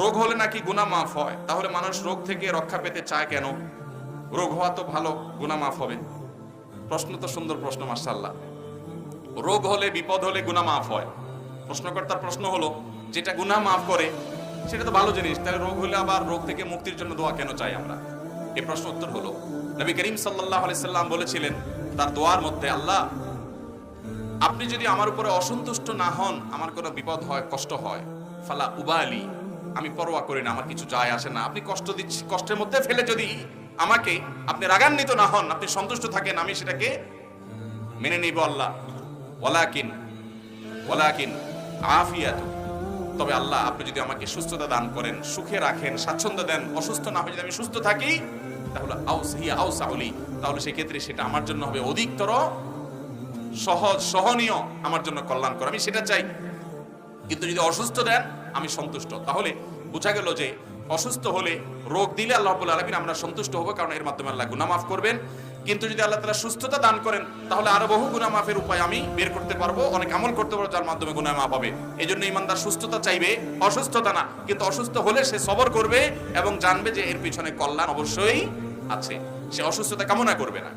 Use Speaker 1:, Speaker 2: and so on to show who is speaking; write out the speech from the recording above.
Speaker 1: রোগ হলে নাকি গুনাহ মাফ হয়, তাহলে মানুষ রোগ থেকে রক্ষা পেতে চায় কেন? রোগ হওয়া তো ভালো, গুনাহ মাফ হবে। প্রশ্ন তো সুন্দর প্রশ্ন, মাশাআল্লাহ। রোগ হলে, বিপদ হলে গুনাহ মাফ হয়। প্রশ্নকর্তার প্রশ্ন হলো, যেটা গুনাহ মাফ করে সেটা তো ভালো জিনিস, তাহলে রোগ হলে আবার রোগ থেকে মুক্তির জন্য দোয়া কেন চাই আমরা? এই প্রশ্ন উত্তর হলো, নবী করিম সাল্লাল্লাহু আলাইহি সাল্লাম বলেছিলেন তার দোয়ার মধ্যে, আল্লাহ আপনি যদি আমার উপরে অসন্তুষ্ট না হন, আমার কোনো বিপদ হয়, কষ্ট হয়, ফালা উবালি, আমি পরোয়া করি না, আমার কিছু যায় আসে না। আপনি কষ্ট দিচ্ছি, কষ্টের মধ্যে ফেলে যদি আমাকে আপনি রাগান্বিত না হন, আপনি সন্তুষ্ট থাকেন, আমি সেটাকে মেনে নিব আল্লাহ। ওয়ালাকিন ওয়ালাকিন আফিয়াতু, তবে আল্লাহ আপনি যদি আমাকে সুস্থতা দান করেন, সুখে রাখেন, স্বাচ্ছন্দ্য দেন, অসুস্থ না হয়ে যদি আমি সুস্থ থাকি, তাহলে আউসাউলি, তাহলে সেই ক্ষেত্রে সেটা আমার জন্য হবে অধিকতর সহজ, সহনীয়, আমার জন্য কল্যাণকর, আমি সেটা চাই। কিন্তু যদি অসুস্থ দেন, আমি সন্তুষ্ট। তাহলে বোঝা গেল যে অসুস্থ হলে, রোগ দিলে আল্লাহ রাব্বুল আলামিন আমরা সন্তুষ্ট হব, কারণ এর মাধ্যমে আল্লাহ গুনাহ মাফ করবেন। কিন্তু যদি আল্লাহ তাআলা সুস্থতা দান করেন, তাহলে আরো বহু গুনাহ মাফের উপায় আমি বের করতে পারবো, অনেক আমল করতে পারবো যার মাধ্যমে গুনাহ মাফ হবে। এজন্য ইমানদার সুস্থতা চাইবে, অসুস্থতা না। কিন্তু অসুস্থ হলে সে সবর করবে এবং জানবে যে এর পিছনে কল্যাণ অবশ্যই আছে, সে অসুস্থতা কামনা করবে না।